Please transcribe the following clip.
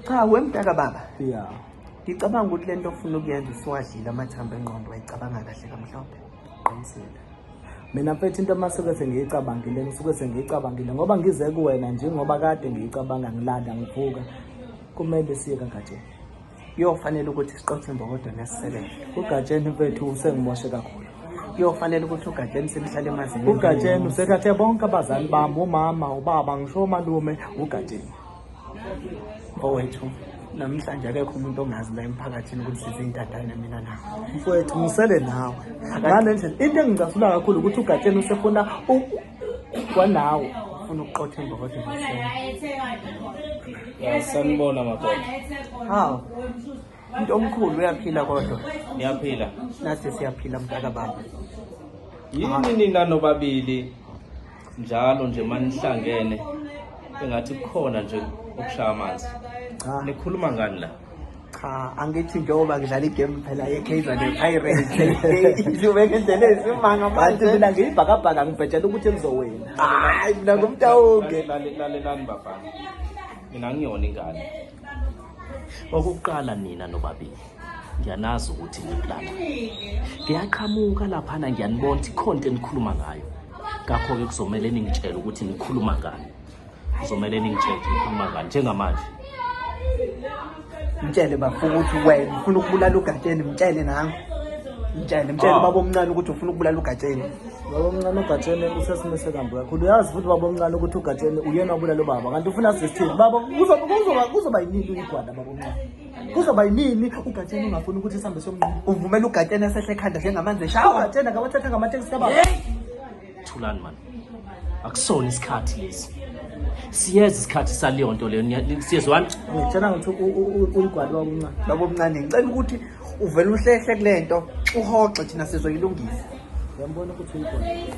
Cha wemdaka baba. Yeah. Ngicabanga ukuthi lento ofuna ukuyenza usuwadlile amathambo engqondo wayicabanga kahle kamhlophe. Qinisile. Mina mfethu into masuke sengiyicabangile ngisuke sengiyicabangile ngoba ngize kuwena njengoba kade ngiyicabanga ngilanda ngivuka kumele siye kaGatsheni. Kuyofanele ukuthi siqothe imbokodo nesisebenze. uGatsheni mfethu usengimoshe kakhulu. Kuyofanele ukuthi uGatsheni simhlale emazini. uGatsheni usekathe bonke abazali bami, umama, ubaba, ngisho umalume, uGatsheni. Mfowethu, namhlanje akekho umuntu ongazi la emphakathini ukuthi sizintandane mina nawe. Mfowethu ngisele nawe. Ngale ndlela into engicasula kakhulu ukuthi uGatsheni usefuna kwanawe. Ufuna ukuqotha imbokodo nesisebenze. Sanibona madoda. Hawu. Into omkhulu uyaphila kodwa. Niyaphila? Nasi siyaphila mntaka baba. Yini nina nobabili njalo nje manihlangene engathi kukhona nje ukushaya amanzi. Nikhuluma ngani la? Cha, angithi njengoba ngidlala igame phela yeKaizer nePirates. Izubeke indlela esimanga manje. Mina ngiyibhakabhaka ngibhejela ukuthi ngizowena. Hayi mina ngumntawonke. Lalelani bafana. Mina ngiyona ingane. Okuqala nina nobabili. Ngiyanazi ukuthi niplana. Ngiyaqhamuka laphana ngiyanibona ukuthi content nikhuluma ngayo. Ngakho ke kuzomela ningitshela ukuthi nikhuluma ngani. Kuzomela ningitshele ukuthi nikhuluma ngani njengamanje. Mtshele bafuna ukuthi wena ufuna ukubulala uGatsheni, mtshele nangu. Mtshele baba omncane ukuthi ufuna ukubulala uGatsheni. Baba omncane uGatsheni usesimise kambi kakhulu. Uyazi futhi baba omncane ukuthi uGatsheni uyena obulala ubaba. Kanti ufuna sisithini? Baba kuzoba yini igwada baba omncane? Kuzoba yini uGatsheni ungafuni ukuthi sihambe somncane? Uvumela uGatsheni asehle ekhanda njengamanzi eshawa. uGatsheni akawathatha ngamateksi kababa. Thulani man. Akusona isikhathi lesi. Siyeza isikhathi saleyo nto leyo. Siyezwana? Ngitshela ngithi uyigwada baba omncane. Baba omncane ngicela ukuthi uvele uhlehle kulento uhoxe thina sizoyilungisa. Ngiyambona ukuthi uyigwada.